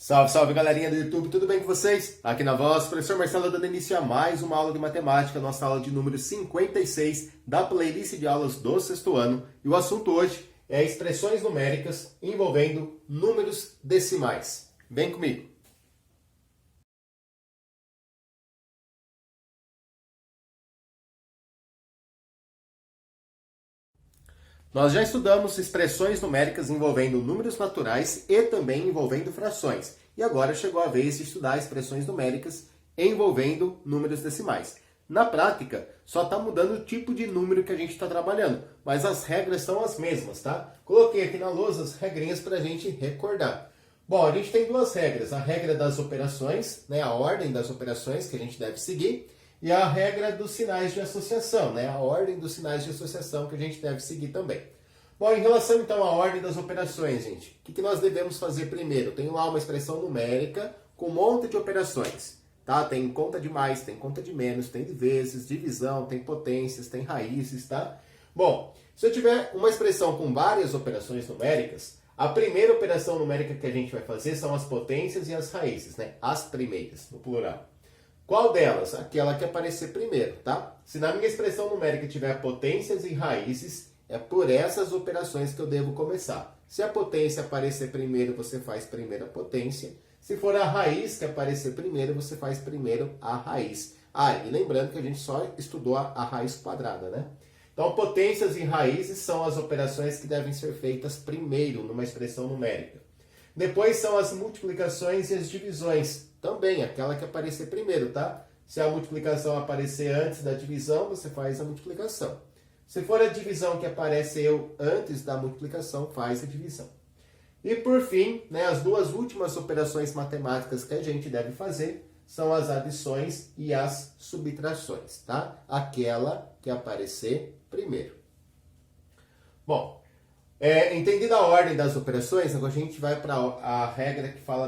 Salve, salve galerinha do YouTube, tudo bem com vocês? Aqui na voz, professor Marcelo dando início a mais uma aula de matemática, nossa aula de número 56 da playlist de aulas do sexto ano. E o assunto hoje é expressões numéricas envolvendo números decimais. Vem comigo! Nós já estudamos expressões numéricas envolvendo números naturais e também envolvendo frações. E agora chegou a vez de estudar expressões numéricas envolvendo números decimais. Na prática, só está mudando o tipo de número que a gente está trabalhando, mas as regras são as mesmas, tá? Coloquei aqui na lousa as regrinhas para a gente recordar. Bom, a gente tem duas regras, a regra das operações, né, a ordem das operações que a gente deve seguir, e a regra dos sinais de associação, né? A ordem dos sinais de associação que a gente deve seguir também. Bom, em relação então à ordem das operações, gente, o que nós devemos fazer primeiro? Tenho lá uma expressão numérica com um monte de operações, tá? Tem conta de mais, tem conta de menos, tem de vezes, divisão, tem potências, tem raízes, tá? Bom, se eu tiver uma expressão com várias operações numéricas, a primeira operação numérica que a gente vai fazer são as potências e as raízes, né? As primeiras, no plural. Qual delas? Aquela que aparecer primeiro, tá? Se na minha expressão numérica tiver potências e raízes, é por essas operações que eu devo começar. Se a potência aparecer primeiro, você faz primeiro a potência. Se for a raiz que aparecer primeiro, você faz primeiro a raiz. Ah, e lembrando que a gente só estudou a raiz quadrada, né? Então, potências e raízes são as operações que devem ser feitas primeiro numa expressão numérica. Depois são as multiplicações e as divisões. Também, aquela que aparecer primeiro, tá? Se a multiplicação aparecer antes da divisão, você faz a multiplicação. Se for a divisão que apareceu antes da multiplicação, faz a divisão. E por fim, né, as duas últimas operações matemáticas que a gente deve fazer são as adições e as subtrações, tá? Aquela que aparecer primeiro. Bom, entendida a ordem das operações, agora a gente vai para a regra que fala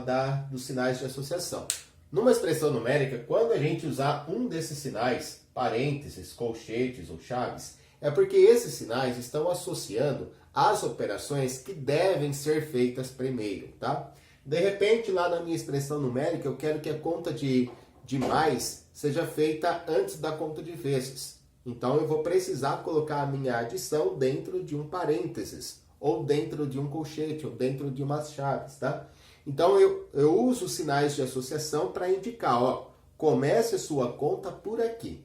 dos sinais de associação. Numa expressão numérica, quando a gente usar um desses sinais, parênteses, colchetes ou chaves, é porque esses sinais estão associando as operações que devem ser feitas primeiro, tá? De repente, lá na minha expressão numérica, eu quero que a conta de mais seja feita antes da conta de vezes. Então, eu vou precisar colocar a minha adição dentro de um parênteses, ou dentro de um colchete, ou dentro de umas chaves, tá? Então, eu uso sinais de associação para indicar, ó, comece a sua conta por aqui.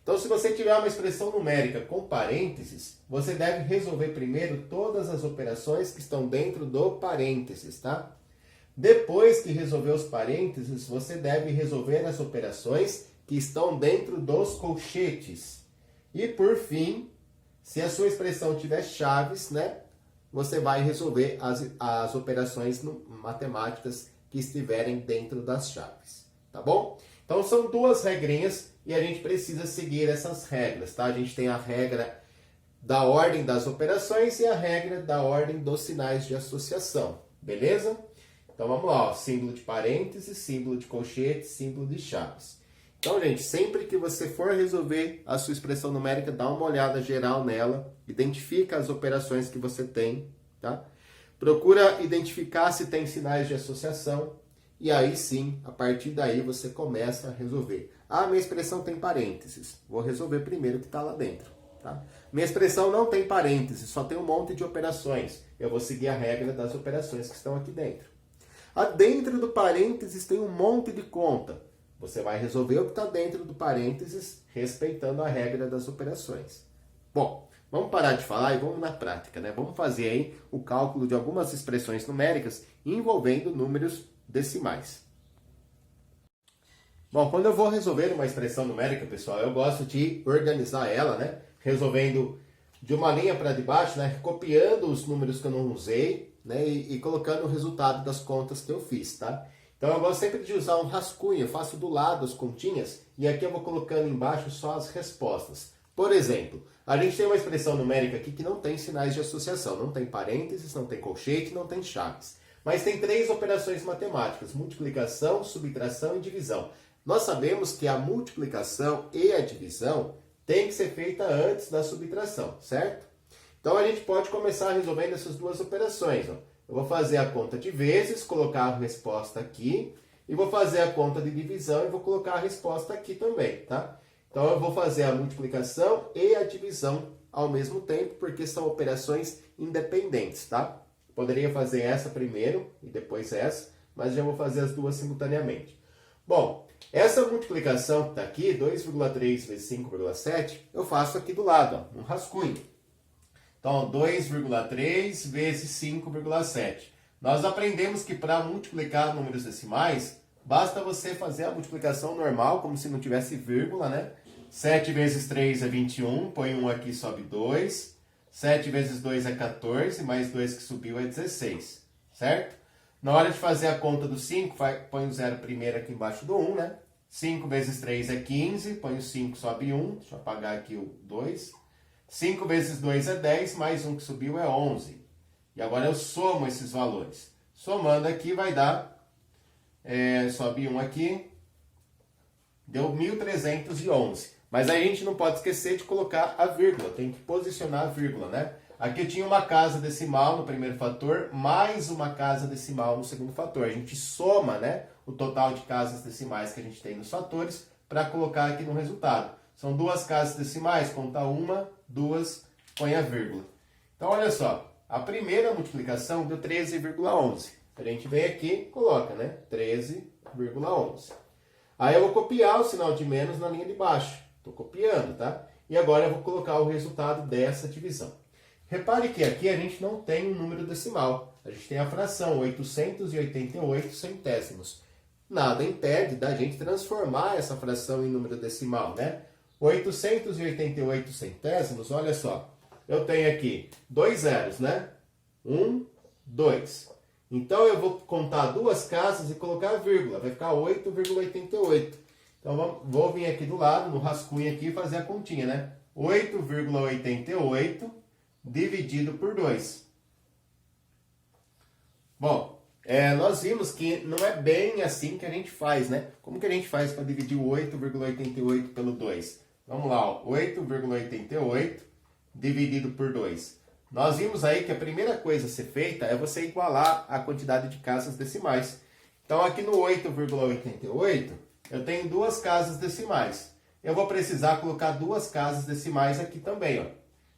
Então, se você tiver uma expressão numérica com parênteses, você deve resolver primeiro todas as operações que estão dentro do parênteses, tá? Depois que resolver os parênteses, você deve resolver as operações que estão dentro dos colchetes. E por fim, se a sua expressão tiver chaves, né, você vai resolver as operações matemáticas que estiverem dentro das chaves, tá bom? Então são duas regrinhas e a gente precisa seguir essas regras, tá? A gente tem a regra da ordem das operações e a regra da ordem dos sinais de associação, beleza? Então vamos lá, ó, símbolo de parênteses, símbolo de colchete, símbolo de chaves. Então, gente, sempre que você for resolver a sua expressão numérica, dá uma olhada geral nela, identifica as operações que você tem, tá? Procura identificar se tem sinais de associação e aí sim, a partir daí você começa a resolver. Ah, minha expressão tem parênteses, vou resolver primeiro o que está lá dentro, tá? Minha expressão não tem parênteses, só tem um monte de operações, eu vou seguir a regra das operações que estão aqui dentro. Dentro do parênteses tem um monte de conta. Você vai resolver o que está dentro do parênteses, respeitando a regra das operações. Bom, vamos parar de falar e vamos na prática, né? Vamos fazer aí o cálculo de algumas expressões numéricas envolvendo números decimais. Bom, quando eu vou resolver uma expressão numérica, pessoal, eu gosto de organizar ela, né? Resolvendo de uma linha para de baixo, né? Copiando os números que eu não usei, né? E colocando o resultado das contas que eu fiz, tá? Então eu gosto sempre de usar um rascunho, eu faço do lado as continhas e aqui eu vou colocando embaixo só as respostas. Por exemplo, a gente tem uma expressão numérica aqui que não tem sinais de associação, não tem parênteses, não tem colchete, não tem chaves. Mas tem três operações matemáticas, multiplicação, subtração e divisão. Nós sabemos que a multiplicação e a divisão tem que ser feita antes da subtração, certo? Então a gente pode começar resolvendo essas duas operações, ó. Eu vou fazer a conta de vezes, colocar a resposta aqui, e vou fazer a conta de divisão e vou colocar a resposta aqui também, tá? Então, eu vou fazer a multiplicação e a divisão ao mesmo tempo, porque são operações independentes, tá? Poderia fazer essa primeiro e depois essa, mas já vou fazer as duas simultaneamente. Bom, essa multiplicação que está aqui, 2,3 vezes 5,7, eu faço aqui do lado, ó, um rascunho. Então, 2,3 vezes 5,7. Nós aprendemos que para multiplicar números decimais, basta você fazer a multiplicação normal, como se não tivesse vírgula, né? 7 vezes 3 é 21, põe 1 aqui, sobe 2. 7 vezes 2 é 14, mais 2 que subiu é 16, certo? Na hora de fazer a conta do 5, põe o 0 primeiro aqui embaixo do 1, né? 5 vezes 3 é 15, põe o 5, sobe 1, deixa eu apagar aqui o 2. 5 vezes 2 é 10, mais 1 que subiu é 11. E agora eu somo esses valores. Somando aqui vai dar, sobe 1 aqui, deu 1.311. Mas aí a gente não pode esquecer de colocar a vírgula, tem que posicionar a vírgula, né? Aqui eu tinha uma casa decimal no primeiro fator, mais uma casa decimal no segundo fator. A gente soma, né, o total de casas decimais que a gente tem nos fatores para colocar aqui no resultado. São duas casas decimais, conta uma, duas, põe a vírgula. Então, olha só, a primeira multiplicação deu 13,11. A gente vem aqui e coloca, né, 13,11. Aí eu vou copiar o sinal de menos na linha de baixo. Estou copiando, tá? E agora eu vou colocar o resultado dessa divisão. Repare que aqui a gente não tem um número decimal. A gente tem a fração 888 centésimos. Nada impede da gente transformar essa fração em número decimal, né? 888 centésimos, olha só. Eu tenho aqui dois zeros, né? 1, 2. Então eu vou contar duas casas e colocar a vírgula. Vai ficar 8,88. Então vou vir aqui do lado, no rascunho aqui, e fazer a continha, né? 8,88 dividido por 2. Bom, nós vimos que não é bem assim que a gente faz, né? Como que a gente faz para dividir o 8,88 pelo 2? Vamos lá, ó, 8,88 dividido por 2. Nós vimos aí que a primeira coisa a ser feita é você igualar a quantidade de casas decimais. Então, aqui no 8,88, eu tenho duas casas decimais. Eu vou precisar colocar duas casas decimais aqui também, ó.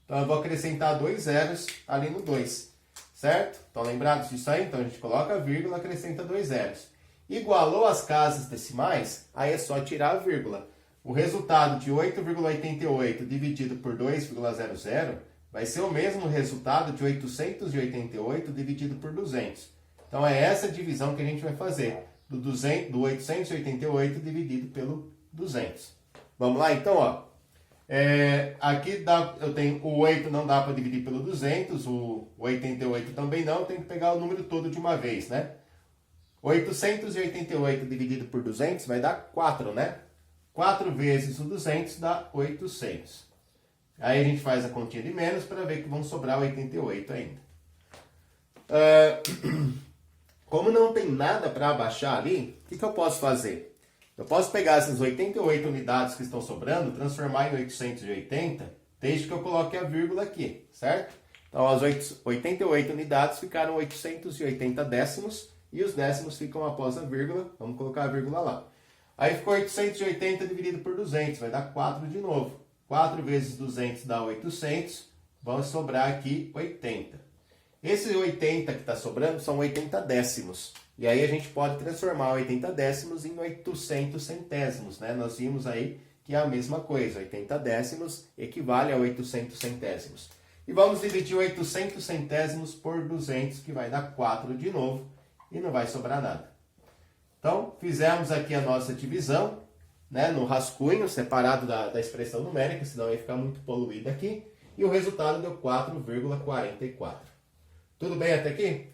Então, eu vou acrescentar dois zeros ali no 2, certo? Estão lembrados disso aí? Então, a gente coloca a vírgula, acrescenta dois zeros. Igualou as casas decimais, aí é só tirar a vírgula. O resultado de 8,88 dividido por 2,00 vai ser o mesmo resultado de 888 dividido por 200. Então, é essa divisão que a gente vai fazer, do 888 dividido pelo 200. Vamos lá, então, ó. Aqui eu tenho o 8 não dá para dividir pelo 200, o 88 também não, tem que pegar o número todo de uma vez, né? 888 dividido por 200 vai dar 4, né? 4 vezes o 200 dá 800. Aí a gente faz a continha de menos para ver que vão sobrar 88 ainda. Como não tem nada para abaixar ali, o que eu posso fazer? Eu posso pegar essas 88 unidades que estão sobrando, transformar em 880, desde que eu coloque a vírgula aqui, certo? Então, as 88 unidades ficaram 880 décimos, e os décimos ficam após a vírgula. Vamos colocar a vírgula lá. Aí ficou 880 dividido por 200, vai dar 4 de novo. 4 vezes 200 dá 800, vão sobrar aqui 80. Esse 80 que está sobrando são 80 décimos. E aí a gente pode transformar 80 décimos em 800 centésimos, né? Nós vimos aí que é a mesma coisa. 80 décimos equivale a 800 centésimos. E vamos dividir 800 centésimos por 200, que vai dar 4 de novo. E não vai sobrar nada. Então, fizemos aqui a nossa divisão, né, no rascunho, separado da expressão numérica, senão ia ficar muito poluído aqui. E o resultado deu 4,44. Tudo bem até aqui?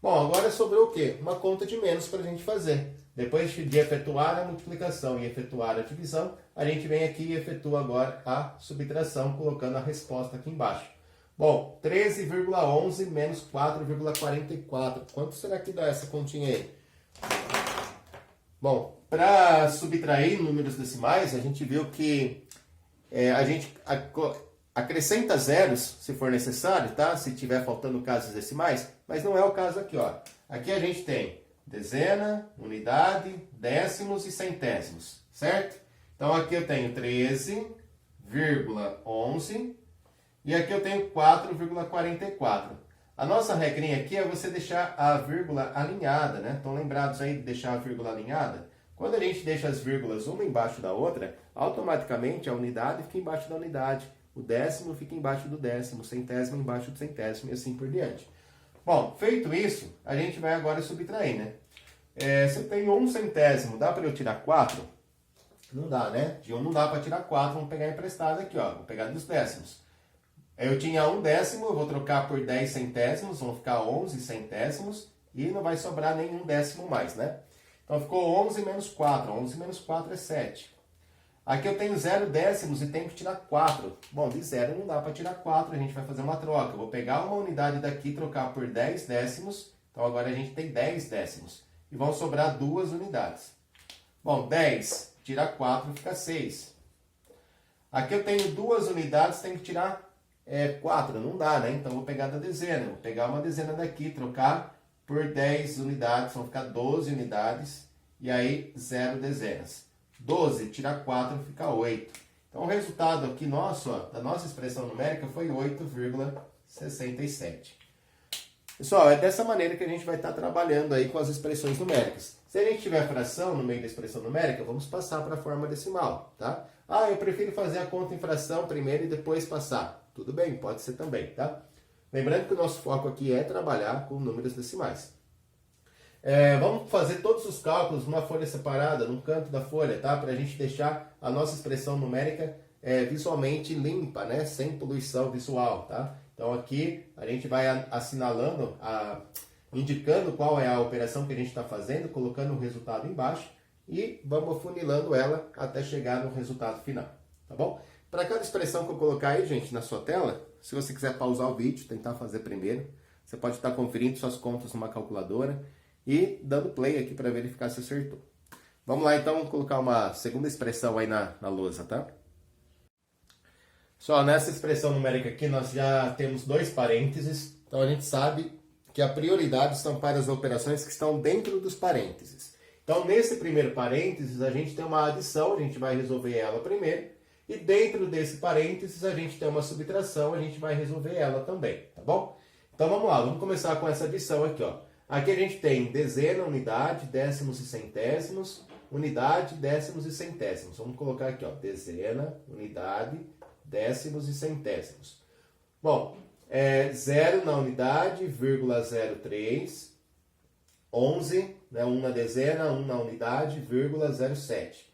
Bom, agora sobrou o quê? Uma conta de menos para a gente fazer. Depois de efetuar a multiplicação e efetuar a divisão, a gente vem aqui e efetua agora a subtração, colocando a resposta aqui embaixo. Bom, 13,11 menos 4,44. Quanto será que dá essa continha aí? Bom, para subtrair números decimais, a gente viu que Acrescenta zeros, se for necessário, tá? Se tiver faltando casas decimais, mas não é o caso aqui, ó. Aqui a gente tem dezena, unidade, décimos e centésimos, certo? Então aqui eu tenho 13,11 e aqui eu tenho 4,44. A nossa regrinha aqui é você deixar a vírgula alinhada, né? Estão lembrados aí de deixar a vírgula alinhada? Quando a gente deixa as vírgulas uma embaixo da outra, automaticamente a unidade fica embaixo da unidade, o décimo fica embaixo do décimo, o centésimo embaixo do centésimo e assim por diante. Bom, feito isso, a gente vai agora subtrair, né? Se eu tenho 1 centésimo, dá para eu tirar 4? Não dá, né? De 1 não dá para tirar 4, vamos pegar emprestado aqui, ó. Vou pegar dos décimos. Eu tinha 1 décimo, eu vou trocar por 10 centésimos, vão ficar 11 centésimos e não vai sobrar nenhum décimo mais, né? Então ficou 11 menos 4, 11 menos 4 é 7. Aqui eu tenho 0 décimos e tenho que tirar 4. Bom, de 0 não dá para tirar 4, a gente vai fazer uma troca. Eu vou pegar uma unidade daqui e trocar por 10 décimos, então agora a gente tem 10 décimos. E vão sobrar 2 unidades. Bom, 10 tira 4 fica 6. Aqui eu tenho 2 unidades, tenho que tirar 4, não dá, né? Então, vou pegar da dezena. Vou pegar uma dezena daqui, trocar por 10 unidades, vão ficar 12 unidades. E aí, 0 dezenas. 12 tira 4, fica 8. Então, o resultado aqui nosso, ó, da nossa expressão numérica foi 8,67. Pessoal, é dessa maneira que a gente vai estar trabalhando aí com as expressões numéricas. Se a gente tiver fração no meio da expressão numérica, vamos passar para a forma decimal, tá? Ah, eu prefiro fazer a conta em fração primeiro e depois passar. Tudo bem, pode ser também, tá? Lembrando que o nosso foco aqui é trabalhar com números decimais. Vamos fazer todos os cálculos numa folha separada, num canto da folha, tá? Para a gente deixar a nossa expressão numérica visualmente limpa, né? Sem poluição visual, tá? Então aqui a gente vai assinalando, indicando qual é a operação que a gente está fazendo, colocando o resultado embaixo e vamos afunilando ela até chegar no resultado final, tá bom? Para cada expressão que eu colocar aí, gente, na sua tela, se você quiser pausar o vídeo, tentar fazer primeiro, você pode estar conferindo suas contas numa calculadora e dando play aqui para verificar se acertou. Vamos lá então colocar uma segunda expressão aí na lousa, tá? Só nessa expressão numérica aqui nós já temos 2 parênteses, então a gente sabe que a prioridade são para as operações que estão dentro dos parênteses. Então nesse primeiro parênteses a gente tem uma adição, a gente vai resolver ela primeiro. E dentro desse parênteses a gente tem uma subtração, a gente vai resolver ela também, tá bom? Então vamos lá, vamos começar com essa adição aqui, ó. Aqui a gente tem dezena, unidade, décimos e centésimos, unidade, décimos e centésimos. Vamos colocar aqui, ó, dezena, unidade, décimos e centésimos. Bom, 0 na unidade, vírgula 0,3, 11, né, 1 na dezena, 1 na unidade, vírgula 0,7.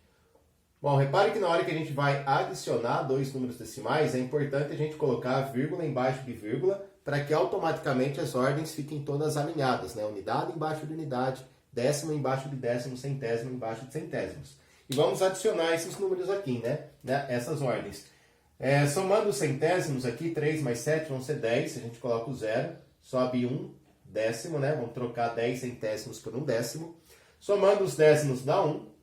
Bom, repare que na hora que a gente vai adicionar 2 números decimais, é importante a gente colocar a vírgula embaixo de vírgula para que automaticamente as ordens fiquem todas alinhadas, né? Unidade embaixo de unidade, décimo embaixo de décimo, centésimo embaixo de centésimos. E vamos adicionar esses números aqui, né? Essas ordens. Somando os centésimos aqui, 3 mais 7 vão ser 10, a gente coloca o 0, sobe 1 décimo, né? Vamos trocar 10 centésimos por 1 décimo. Somando os décimos dá 1.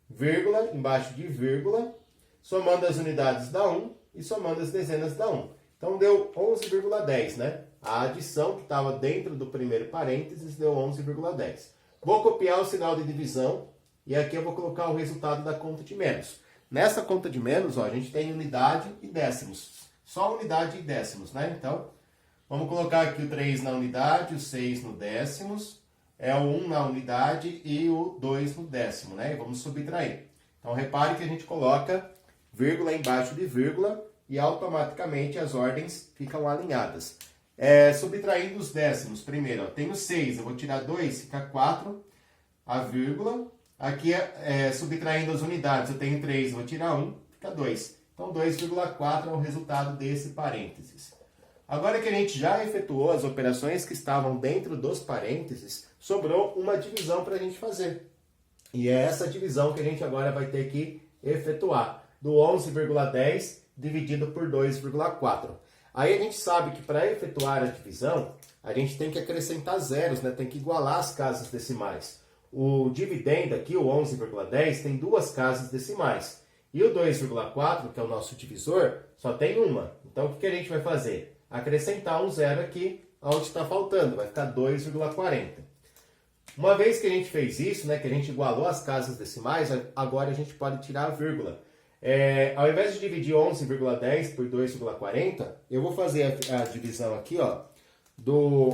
Vírgula, embaixo de vírgula, somando as unidades dá 1 e somando as dezenas dá 1. Então deu 11,10, né? A adição que estava dentro do primeiro parênteses deu 11,10. Vou copiar o sinal de divisão e aqui eu vou colocar o resultado da conta de menos. Nessa conta de menos, ó, a gente tem unidade e décimos. Só unidade e décimos, né? Então, vamos colocar aqui o 3 na unidade, o 6 no décimos. É o 1 na unidade e o 2 no décimo, né? E vamos subtrair. Então, repare que a gente coloca vírgula embaixo de vírgula e automaticamente as ordens ficam alinhadas. Subtraindo os décimos, primeiro, ó, tenho 6, eu vou tirar 2, fica 4, a vírgula. Aqui, subtraindo as unidades, eu tenho 3, eu vou tirar 1, fica 2. Então, 2,4 é o resultado desse parênteses. Agora que a gente já efetuou as operações que estavam dentro dos parênteses, sobrou uma divisão para a gente fazer. E é essa divisão que a gente agora vai ter que efetuar. Do 11,10 dividido por 2,4. Aí a gente sabe que para efetuar a divisão, a gente tem que acrescentar zeros, né? Tem que igualar as casas decimais. O dividendo aqui, o 11,10, tem 2 casas decimais. E o 2,4, que é o nosso divisor, só tem uma. Então, o que a gente vai fazer? Acrescentar um zero aqui, onde está faltando. Vai ficar 2,40. Uma vez que a gente fez isso, né, que a gente igualou as casas decimais, agora a gente pode tirar a vírgula. Ao invés de dividir 11,10 por 2,40, eu vou fazer a divisão aqui, ó, do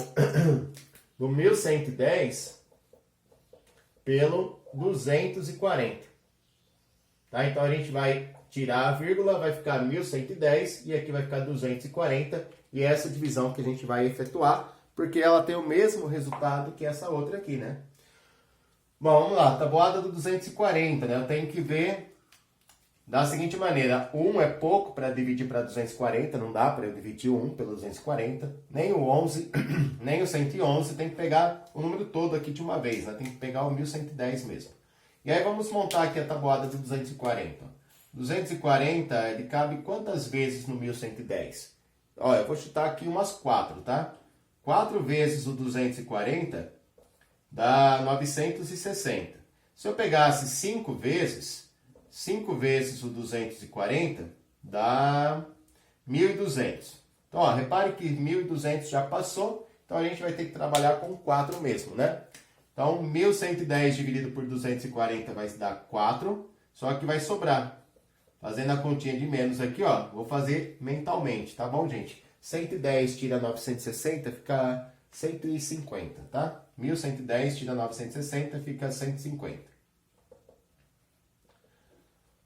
1110 pelo 240. Tá? Então, a gente vai tirar a vírgula, vai ficar 1110 e aqui vai ficar 240. E é essa divisão que a gente vai efetuar, porque ela tem o mesmo resultado que essa outra aqui, né? Bom, vamos lá. Tabuada do 240, né? Eu tenho que ver da seguinte maneira. 1 é pouco para dividir para 240, não dá para eu dividir o 1 pelo 240. Nem o 11, nem o 111, tem que pegar o número todo aqui de uma vez, né? Tem que pegar o 1110 mesmo. E aí vamos montar aqui a tabuada de 240. 240, ele cabe quantas vezes no 1110? Ó, eu vou chutar aqui umas 4, tá? 4 vezes o 240 dá 960. Se eu pegasse 5 vezes o 240 dá 1.200. Então, ó, repare que 1.200 já passou, então a gente vai ter que trabalhar com 4 mesmo, né? Então, 1.110 dividido por 240 vai dar 4, só que vai sobrar. Fazendo a continha de menos aqui, ó, vou fazer mentalmente, tá bom, gente? 110 tira 960, fica 150, tá? 1.110 tira 960, fica 150.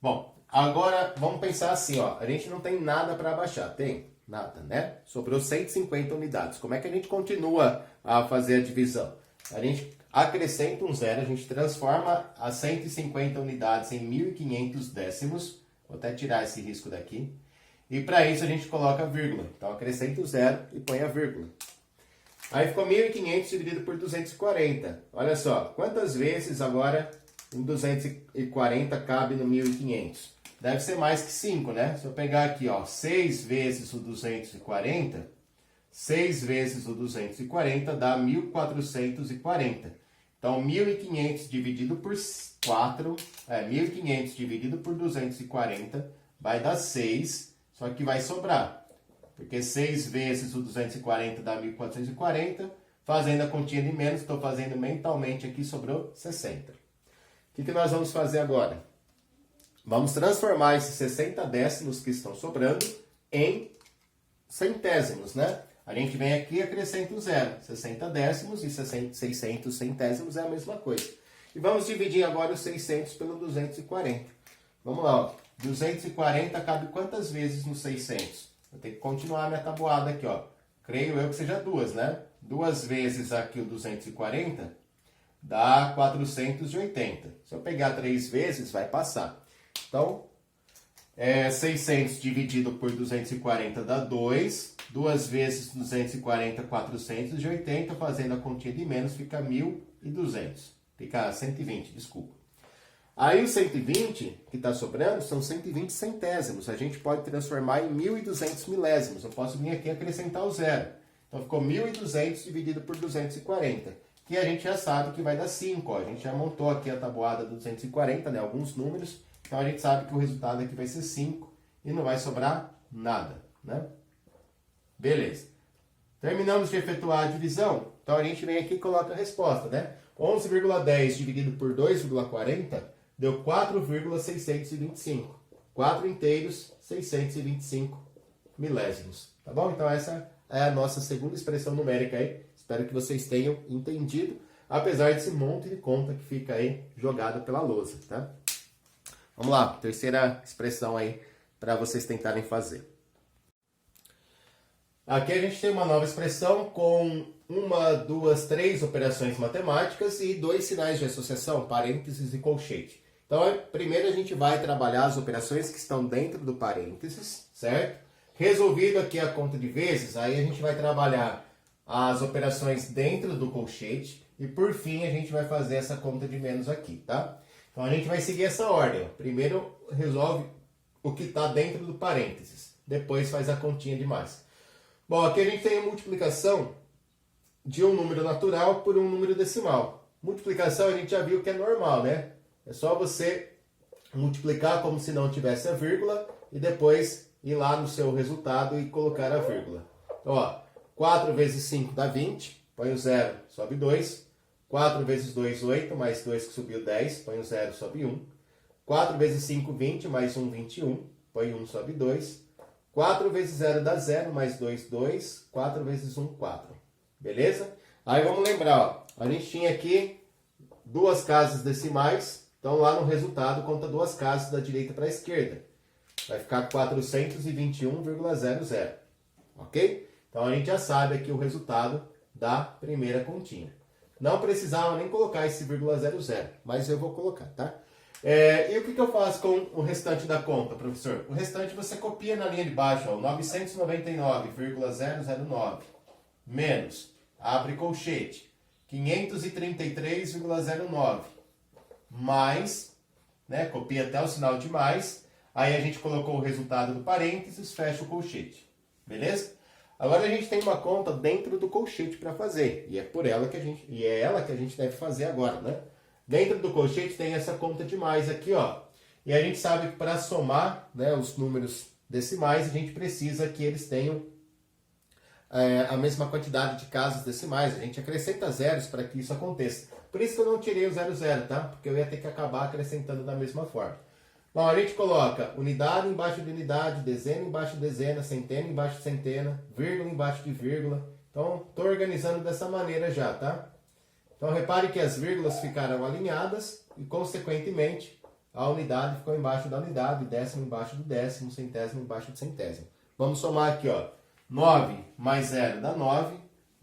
Bom, agora vamos pensar assim, ó, a gente não tem nada para abaixar, tem? Nada, né? Sobrou 150 unidades. Como é que a gente continua a fazer a divisão? A gente acrescenta um zero, a gente transforma as 150 unidades em 1.500 décimos. Vou até tirar esse risco daqui. E para isso a gente coloca a vírgula. Então acrescenta o zero e põe a vírgula. Aí ficou 1.500 dividido por 240. Olha só, quantas vezes agora o 240 cabe no 1.500? Deve ser mais que 5, né? Se eu pegar aqui, ó, 6 vezes o 240, 6 vezes o 240 dá 1.440. Então, 1.500 dividido por 4, 1.500 dividido por 240 vai dar 6, só que vai sobrar. Porque 6 vezes o 240 dá 1.440, fazendo a continha de menos, estou fazendo mentalmente aqui, sobrou 60. O que nós vamos fazer agora? Vamos transformar esses 60 décimos que estão sobrando em centésimos, né? A gente vem aqui e acrescenta o zero. 60 décimos e 600 centésimos é a mesma coisa. E vamos dividir agora os 600 pelo 240. Vamos lá, ó. 240 cabe quantas vezes no 600? Eu tenho que continuar a minha tabuada aqui, ó. Creio eu que seja 2, né? 2 vezes aqui o 240 dá 480. Se eu pegar 3 vezes, vai passar. Então, 600 dividido por 240 dá 2. 2 vezes 240, 480. Fazendo a continha de menos, fica 1.200. Fica 120, desculpa. Aí o 120 que está sobrando são 120 centésimos. A gente pode transformar em 1.200 milésimos. Eu posso vir aqui e acrescentar o zero. Então ficou 1.200 dividido por 240. Que a gente já sabe que vai dar 5. Ó. A gente já montou aqui a tabuada do 240, né? Alguns números. Então a gente sabe que o resultado aqui vai ser 5 e não vai sobrar nada, né? Beleza. Terminamos de efetuar a divisão. Então a gente vem aqui e coloca a resposta, né? 11,10 dividido por 2,40 deu 4,625. 4 inteiros, 625 milésimos. Tá bom? Então essa é a nossa segunda expressão numérica aí. Espero que vocês tenham entendido, apesar desse monte de conta que fica aí jogada pela lousa, tá? Vamos lá, terceira expressão aí para vocês tentarem fazer. Aqui a gente tem uma nova expressão com 1, 2, 3 operações matemáticas e 2 sinais de associação, parênteses e colchete. Então, primeiro a gente vai trabalhar as operações que estão dentro do parênteses, certo? Resolvido aqui a conta de vezes, aí a gente vai trabalhar as operações dentro do colchete e por fim a gente vai fazer essa conta de menos aqui, tá? Então a gente vai seguir essa ordem. Primeiro resolve o que está dentro do parênteses, depois faz a continha de mais. Bom, aqui a gente tem a multiplicação de um número natural por um número decimal. Multiplicação a gente já viu que é normal, né? É só você multiplicar como se não tivesse a vírgula e depois ir lá no seu resultado e colocar a vírgula. Então, ó, 4 vezes 5 dá 20, põe o 0, sobe 2. 4 vezes 2, 8, mais 2 que subiu 10, põe o 0, sobe 1. 4 vezes 5, 20, mais 1, 21, põe 1, sobe 2. 4 vezes 0 dá 0, mais 2, 2. 4 vezes 1, 4. Beleza? Aí vamos lembrar, ó, a gente tinha aqui duas casas decimais, então lá no resultado conta duas casas da direita para a esquerda. Vai ficar 421,00, ok? Então a gente já sabe aqui o resultado da primeira continha. Não precisava nem colocar esse vírgula 00, mas eu vou colocar, tá? E o que eu faço com o restante da conta, professor? O restante você copia na linha de baixo, ó, 999,009, menos, abre colchete, 533,09, mais, né, copia até o sinal de mais, aí a gente colocou o resultado do parênteses, fecha o colchete, beleza? Agora a gente tem uma conta dentro do colchete para fazer, e é ela que a gente deve fazer agora, né? Dentro do colchete tem essa conta de mais aqui, ó. E a gente sabe que para somar, né, os números decimais, a gente precisa que eles tenham a mesma quantidade de casas decimais. A gente acrescenta zeros para que isso aconteça. Por isso que eu não tirei o 00, tá? Porque eu ia ter que acabar acrescentando da mesma forma. Bom, a gente coloca unidade embaixo de unidade, dezena embaixo de dezena, centena embaixo de centena, vírgula embaixo de vírgula. Então, estou organizando dessa maneira já, tá? Então, repare que as vírgulas ficaram alinhadas e, consequentemente, a unidade ficou embaixo da unidade, décimo embaixo do décimo, centésimo embaixo do centésimo. Vamos somar aqui, ó. 9 mais 0 dá 9,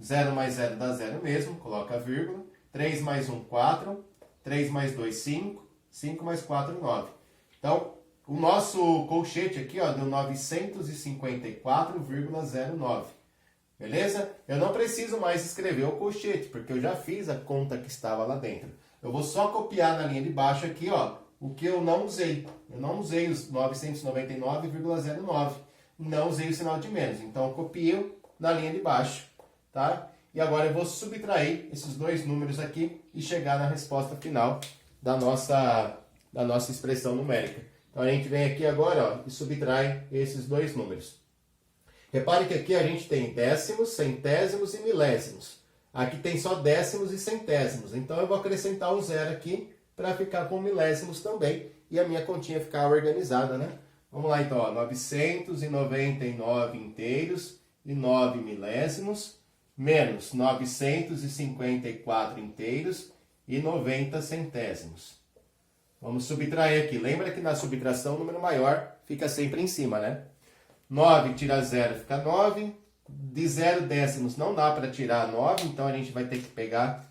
0 mais 0 dá 0 mesmo, coloca a vírgula. 3 mais 1, 4, 3 mais 2, 5, 5 mais 4, 9. Então, o nosso colchete aqui, ó, deu 954,09. Beleza? Eu não preciso mais escrever o colchete, porque eu já fiz a conta que estava lá dentro. Eu vou só copiar na linha de baixo aqui, ó, o que eu não usei. Eu não usei os 999,09. Não usei o sinal de menos. Então, eu copio na linha de baixo, tá? E agora eu vou subtrair esses dois números aqui e chegar na resposta final da nossa expressão numérica. Então, a gente vem aqui agora, ó, e subtrai esses dois números. Repare que aqui a gente tem décimos, centésimos e milésimos. Aqui tem só décimos e centésimos. Então, eu vou acrescentar um zero aqui para ficar com milésimos também. E a minha continha ficar organizada, né? Vamos lá, então. Ó, 999 inteiros e 9 milésimos, menos 954 inteiros e 90 centésimos. Vamos subtrair aqui. Lembra que na subtração o número maior fica sempre em cima, né? 9 tira 0 fica 9. De 0 décimos não dá para tirar 9, então a gente vai ter que pegar,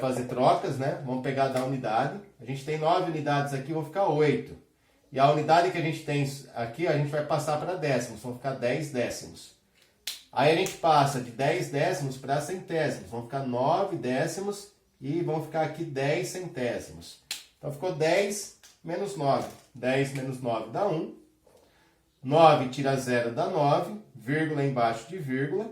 fazer trocas, né? Vamos pegar da unidade. A gente tem 9 unidades aqui, vão ficar 8. E a unidade que a gente tem aqui, a gente vai passar para décimos, vão ficar 10 décimos. Aí a gente passa de 10 décimos para centésimos, vão ficar 9 décimos e vão ficar aqui 10 centésimos. Então ficou 10 menos 9. 10 menos 9 dá 1. 9 tira 0 dá 9, vírgula embaixo de vírgula.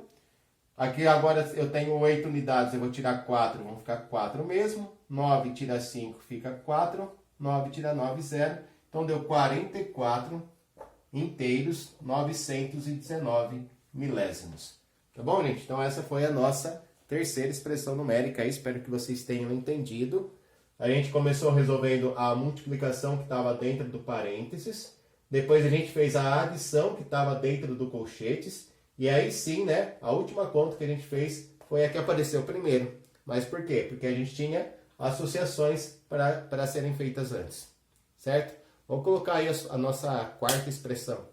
Aqui agora eu tenho 8 unidades, eu vou tirar 4, vão ficar 4 mesmo. 9 tira 5 fica 4, 9 tira 9, 0. Então deu 44 inteiros, 919 milésimos. Tá bom, gente? Então essa foi a nossa terceira expressão numérica. Espero que vocês tenham entendido. A gente começou resolvendo a multiplicação que estava dentro do parênteses. Depois a gente fez a adição que estava dentro do colchetes. E aí sim, né? A última conta que a gente fez foi a que apareceu primeiro. Mas por quê? Porque a gente tinha associações para serem feitas antes. Certo? Vamos colocar aí a nossa quarta expressão.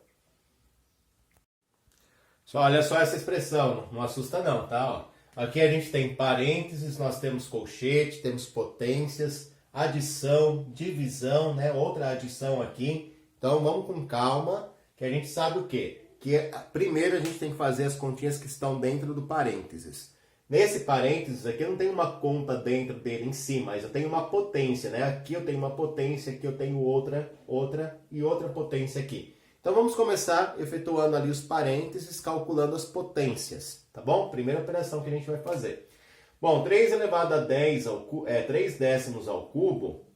Olha só essa expressão, não assusta não, tá? Ó, aqui a gente tem parênteses, nós temos colchete, temos potências, adição, divisão, né? Outra adição aqui. Então vamos com calma, que a gente sabe o quê? Que primeiro a gente tem que fazer as continhas que estão dentro do parênteses. Nesse parênteses aqui eu não tenho uma conta dentro dele em si, mas eu tenho uma potência, né? Aqui eu tenho uma potência, aqui eu tenho outra e outra potência aqui. Então vamos começar efetuando ali os parênteses, calculando as potências, tá bom? Primeira operação que a gente vai fazer. Bom, 3 elevado a 10 3 décimos ao cubo,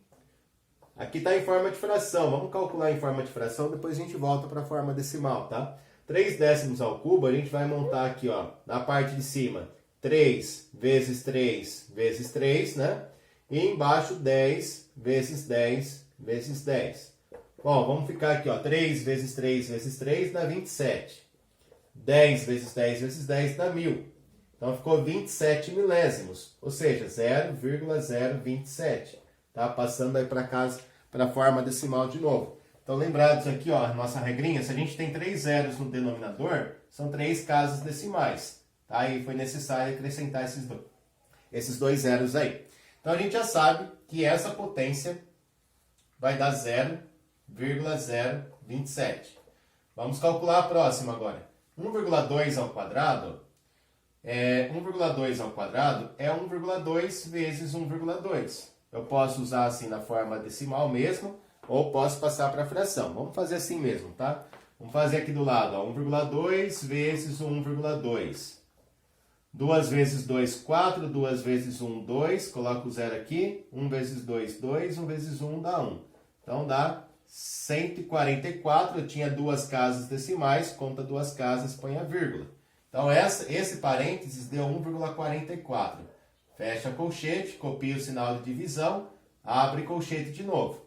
aqui está em forma de fração. Vamos calcular em forma de fração, depois a gente volta para a forma decimal, tá? 3 décimos ao cubo, a gente vai montar aqui, ó, na parte de cima, 3 vezes 3 vezes 3, né? E embaixo 10 vezes 10 vezes 10. Bom, vamos ficar aqui, ó, 3 vezes 3 vezes 3 dá 27. 10 vezes 10 vezes 10 dá 1000. Então ficou 27 milésimos, ou seja, 0,027. Tá? Passando aí para casa, para a forma decimal de novo. Então lembrados aqui, ó, a nossa regrinha, se a gente tem 3 zeros no denominador, são 3 casas decimais. Tá? E foi necessário acrescentar esses dois zeros aí. Então a gente já sabe que essa potência vai dar 0,027. Vamos calcular a próxima agora. 1,2 ao quadrado, 1,2 ao quadrado é 1,2 vezes 1,2. Eu posso usar assim na forma decimal mesmo, ou posso passar para a fração. Vamos fazer assim mesmo, tá? Vamos fazer aqui do lado, ó, 1,2 vezes 1,2. 2 vezes 2, 4. 2 vezes 1, 2. Coloco o zero aqui. 1 vezes 2, 2. 1 vezes 1 dá 1. Então dá 144. Eu tinha duas casas decimais. Conta duas casas, põe a vírgula. Então esse parênteses deu 1,44. Fecha colchete, copia o sinal de divisão, abre colchete de novo.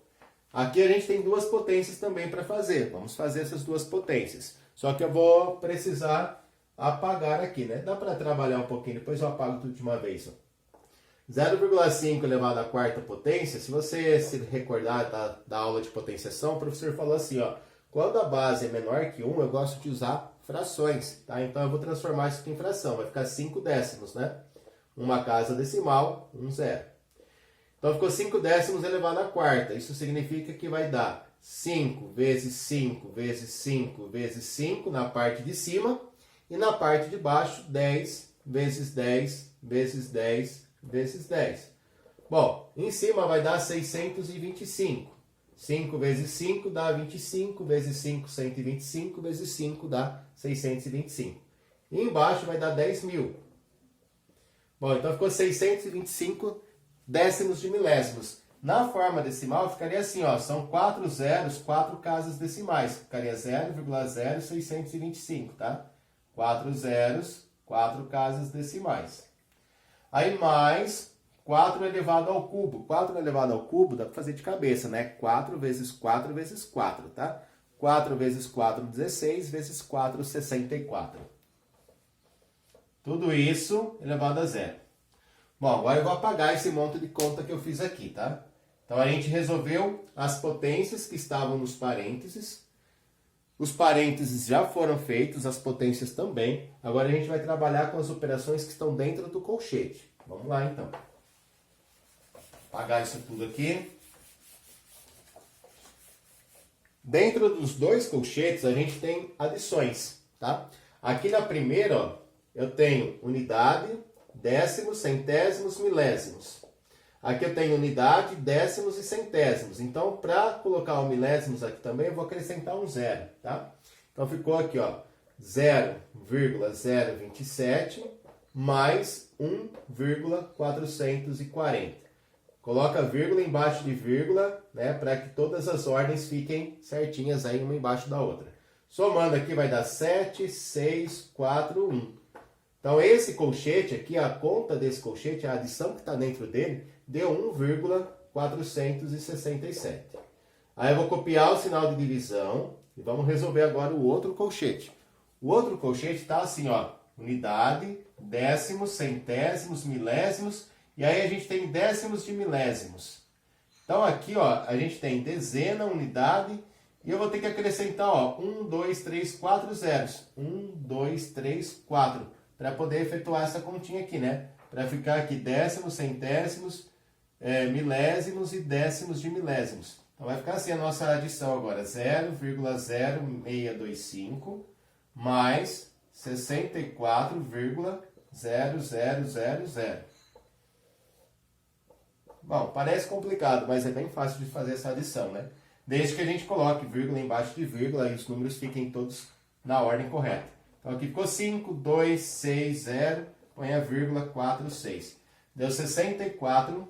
Aqui a gente tem duas potências também para fazer. Vamos fazer essas duas potências. Só que eu vou precisar apagar aqui, né? Dá para trabalhar um pouquinho, depois eu apago tudo de uma vez. 0,5 elevado à quarta potência, se você se recordar da aula de potenciação, o professor falou assim, ó, quando a base é menor que 1, eu gosto de usar frações, tá? Então eu vou transformar isso aqui em fração, vai ficar 5 décimos, né? Uma casa decimal, 1 zero. Então ficou 5 décimos elevado à quarta. Isso significa que vai dar 5 vezes 5 vezes 5 vezes 5 na parte de cima. E na parte de baixo, 10 vezes 10 vezes 10 vezes 10. Bom, em cima vai dar 625. 5 vezes 5 dá 25, vezes 5, 125, vezes 5 dá 625. E embaixo vai dar 10.000. Bom, então ficou 625 décimos de milésimos. Na forma decimal ficaria assim, ó, são 4 zeros, 4 casas decimais. Ficaria 0,0625, tá? 4 zeros, 4 casas decimais. Aí mais 4 elevado ao cubo. 4 elevado ao cubo dá para fazer de cabeça, né? 4 vezes 4 vezes 4, tá? 4 vezes 4, 16, vezes 4, 64. Tudo isso elevado a zero. Bom, agora eu vou apagar esse monte de conta que eu fiz aqui, tá? Então a gente resolveu as potências que estavam nos parênteses. Os parênteses já foram feitos, as potências também. Agora a gente vai trabalhar com as operações que estão dentro do colchete. Vamos lá, então. Apagar isso tudo aqui. Dentro dos dois colchetes, a gente tem adições, tá? Aqui na primeira, ó, eu tenho unidade, décimos, centésimos, milésimos. Aqui eu tenho unidade, décimos e centésimos. Então, para colocar o milésimos aqui também, eu vou acrescentar um zero, tá? Então, ficou aqui, ó, 0,027 mais 1,440. Coloca vírgula embaixo de vírgula, né, para que todas as ordens fiquem certinhas aí, uma embaixo da outra. Somando aqui vai dar 7, 6, 4, 1. Então, esse colchete aqui, a conta desse colchete, a adição que está dentro dele, deu 1,467. Aí eu vou copiar o sinal de divisão e vamos resolver agora o outro colchete. O outro colchete está assim, ó, unidade, décimos, centésimos, milésimos, e aí a gente tem décimos de milésimos. Então aqui, ó, a gente tem dezena, unidade, e eu vou ter que acrescentar, ó, 1, 2, 3, 4 zeros. 1, 2, 3, 4. Para poder efetuar essa continha aqui, né? Para ficar aqui décimos, centésimos, milésimos e décimos de milésimos. Então vai ficar assim a nossa adição agora. 0,0625 mais 64,0000. Bom, parece complicado, mas é bem fácil de fazer essa adição, né? Desde que a gente coloque vírgula embaixo de vírgula e os números fiquem todos na ordem correta. Então aqui ficou 5, 2, 6, 0, põe a vírgula, 4, 6. Deu 64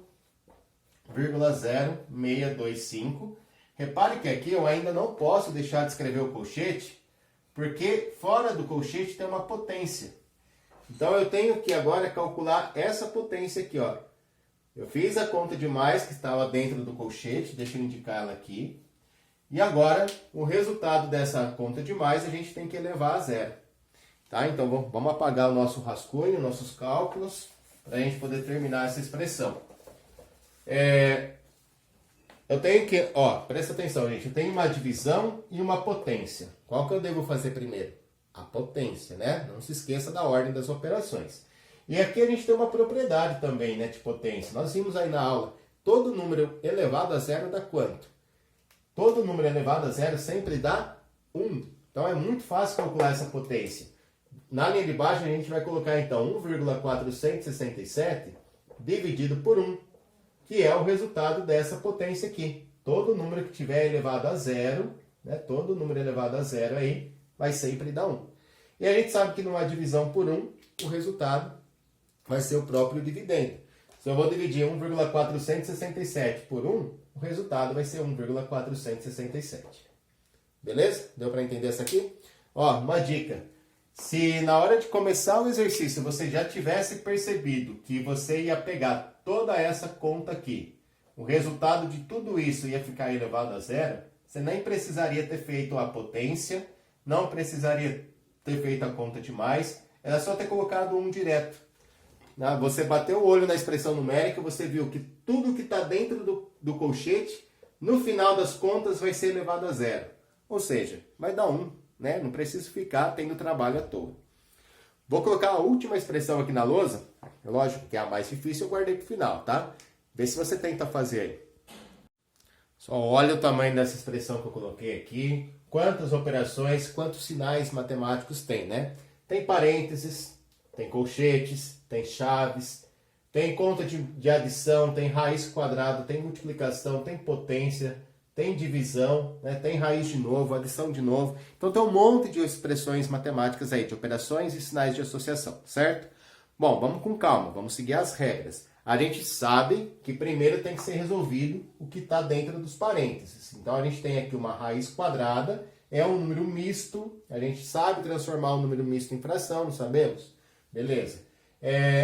0,0625. Repare que aqui eu ainda não posso deixar de escrever o colchete, porque fora do colchete tem uma potência. Então eu tenho que agora calcular essa potência aqui, ó. Eu fiz a conta de mais que estava dentro do colchete, deixa eu indicar ela aqui. E agora, o resultado dessa conta de mais a gente tem que elevar a zero. Tá? Então vamos apagar o nosso rascunho, nossos cálculos, para a gente poder terminar essa expressão. Eu tenho que, presta atenção, gente, eu tenho uma divisão e uma potência. Qual que eu devo fazer primeiro? A potência, né? Não se esqueça da ordem das operações. E aqui a gente tem uma propriedade também, né, de potência. Nós vimos aí na aula, todo número elevado a zero dá quanto? Todo número elevado a zero sempre dá 1. Então é muito fácil calcular essa potência. Na linha de baixo a gente vai colocar então 1,467 dividido por 1, que é o resultado dessa potência aqui. Todo número que tiver elevado a zero, né, todo número elevado a zero aí, vai sempre dar 1. E a gente sabe que numa divisão por 1, o resultado vai ser o próprio dividendo. Se eu vou dividir 1,467 por 1, o resultado vai ser 1,467. Beleza? Deu para entender essa aqui? Uma dica. Se na hora de começar o exercício você já tivesse percebido que você ia pegar toda essa conta aqui, o resultado de tudo isso ia ficar elevado a zero, você nem precisaria ter feito a potência, não precisaria ter feito a conta de mais, era só ter colocado 1 direto. Você bateu o olho na expressão numérica, você viu que tudo que está dentro do colchete, no final das contas, vai ser elevado a zero. Ou seja, vai dar 1, né? Não preciso ficar tendo trabalho à toa. Vou colocar a última expressão aqui na lousa. Lógico que é a mais difícil, eu guardei para o final, tá? Vê se você tenta fazer aí. Só olha o tamanho dessa expressão que eu coloquei aqui. Quantas operações, quantos sinais matemáticos tem, né? Tem parênteses, tem colchetes, tem chaves, tem conta de adição, tem raiz quadrada, tem multiplicação, tem potência, tem divisão, né? Tem raiz de novo, adição de novo. Então tem um monte de expressões matemáticas aí, de operações e sinais de associação, certo? Bom, vamos com calma, vamos seguir as regras. A gente sabe que primeiro tem que ser resolvido o que está dentro dos parênteses. Então a gente tem aqui uma raiz quadrada, é um número misto, a gente sabe transformar o número misto em fração, não sabemos? Beleza.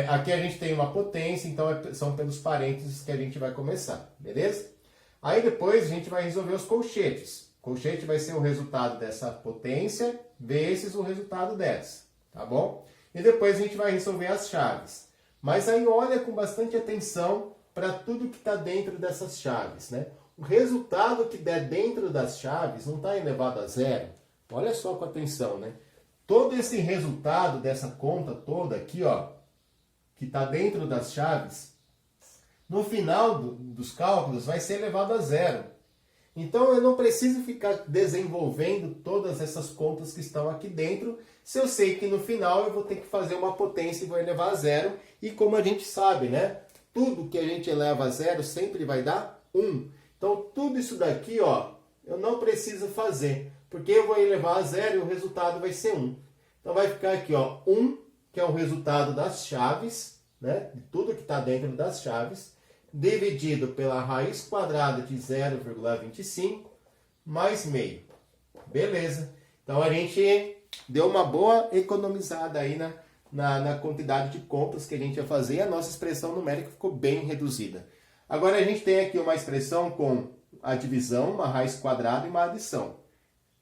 Aqui a gente tem uma potência, então são pelos parênteses que a gente vai começar, beleza? Aí depois a gente vai resolver os colchetes. O colchete vai ser o resultado dessa potência vezes o resultado dessa, tá bom? E depois a gente vai resolver as chaves. Mas aí olha com bastante atenção para tudo que está dentro dessas chaves, né? O resultado que der dentro das chaves não está elevado a zero. Olha só com atenção, né? Todo esse resultado dessa conta toda aqui, ó, que está dentro das chaves, no final dos cálculos vai ser elevado a zero. Então eu não preciso ficar desenvolvendo todas essas contas que estão aqui dentro, se eu sei que no final eu vou ter que fazer uma potência e vou elevar a zero. E como a gente sabe, né? Tudo que a gente eleva a zero sempre vai dar 1. Então tudo isso daqui, ó, eu não preciso fazer, porque eu vou elevar a zero e o resultado vai ser 1. Então vai ficar aqui, ó, 1, que é o resultado das chaves, né? De tudo que está dentro das chaves, dividido pela raiz quadrada de 0,25 mais meio. Beleza. Então a gente deu uma boa economizada aí na quantidade de contas que a gente ia fazer e a nossa expressão numérica ficou bem reduzida. Agora a gente tem aqui uma expressão com a divisão, uma raiz quadrada e uma adição.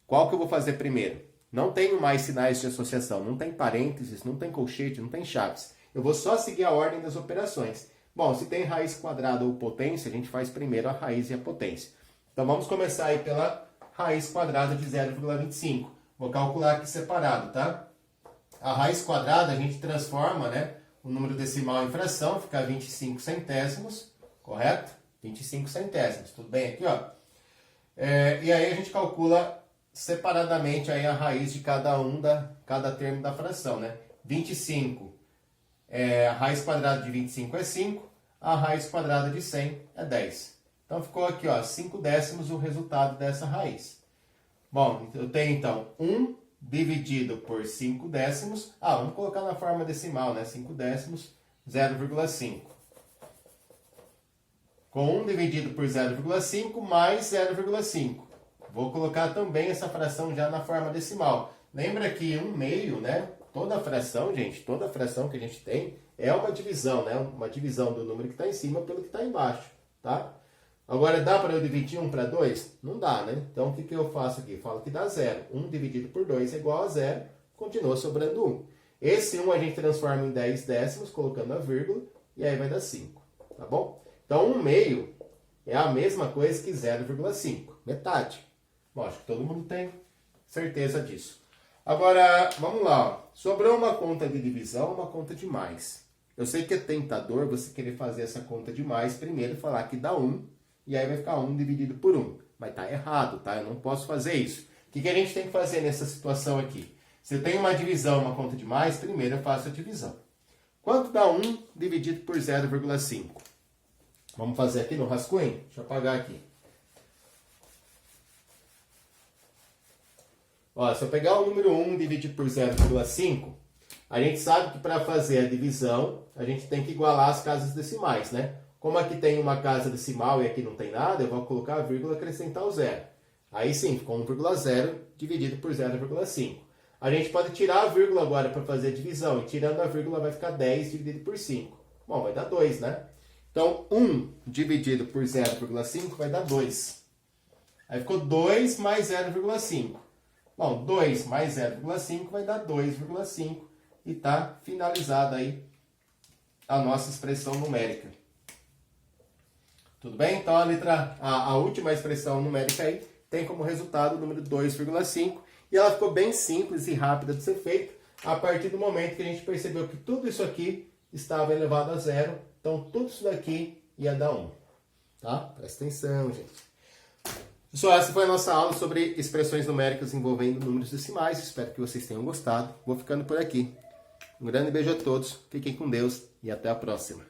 Qual que eu vou fazer primeiro? Não tenho mais sinais de associação, não tem parênteses, não tem colchete, não tem chaves. Eu vou só seguir a ordem das operações. Bom, se tem raiz quadrada ou potência, a gente faz primeiro a raiz e a potência. Então vamos começar aí pela raiz quadrada de 0,25. Vou calcular aqui separado, tá? A raiz quadrada a gente transforma, né, o número decimal em fração, fica 25 centésimos, correto? 25 centésimos, tudo bem aqui, ó? E aí a gente calcula separadamente aí a raiz de cada termo da fração, né? 25, a raiz quadrada de 25 é 5, a raiz quadrada de 100 é 10. Então ficou aqui, ó, 5 décimos o resultado dessa raiz. Bom, eu tenho então 1 dividido por 5 décimos. Vamos colocar na forma decimal, né? 5 décimos, 0,5. com 1 dividido por 0,5 mais 0,5. Vou colocar também essa fração já na forma decimal. Lembra que 1/2, né? Toda fração, gente, toda fração que a gente tem é uma divisão, né? Uma divisão do número que está em cima pelo que está embaixo, tá? Agora, dá para eu dividir 1 para 2? Não dá, né? Então, o que eu faço aqui? Falo que dá 0. 1 dividido por 2 é igual a 0. Continua sobrando 1. Esse 1 a gente transforma em 10 décimos, colocando a vírgula, e aí vai dar 5, tá bom? Então, 1/2 é a mesma coisa que 0,5, metade. Bom, acho que todo mundo tem certeza disso. Agora, vamos lá. Ó. Sobrou uma conta de divisão, uma conta de mais. Eu sei que é tentador você querer fazer essa conta de mais primeiro, falar que dá 1, e aí vai ficar 1 dividido por 1. Mas tá errado, tá? Eu não posso fazer isso. O que a gente tem que fazer nessa situação aqui? Se eu tenho uma divisão, uma conta de mais, primeiro eu faço a divisão. Quanto dá 1 dividido por 0,5? Vamos fazer aqui no rascunho? Deixa eu apagar aqui. Ó, se eu pegar o número 1 dividido por 0,5, a gente sabe que para fazer a divisão, a gente tem que igualar as casas decimais, né? Como aqui tem uma casa decimal e aqui não tem nada, eu vou colocar a vírgula e acrescentar o 0. Aí sim, ficou 1,0 dividido por 0,5. A gente pode tirar a vírgula agora para fazer a divisão, e tirando a vírgula vai ficar 10 dividido por 5. Bom, vai dar 2, né? Então, 1 dividido por 0,5 vai dar 2. Aí ficou 2 mais 0,5. Bom, 2 mais 0,5 vai dar 2,5. E está finalizada aí a nossa expressão numérica. Tudo bem? Então, a última expressão numérica aí tem como resultado o número 2,5. E ela ficou bem simples e rápida de ser feita a partir do momento que a gente percebeu que tudo isso aqui estava elevado a 0. Então, tudo isso daqui ia dar 1. Tá? Presta atenção, gente. Pessoal, essa foi a nossa aula sobre expressões numéricas envolvendo números decimais. Espero que vocês tenham gostado. Vou ficando por aqui. Um grande beijo a todos. Fiquem com Deus e até a próxima.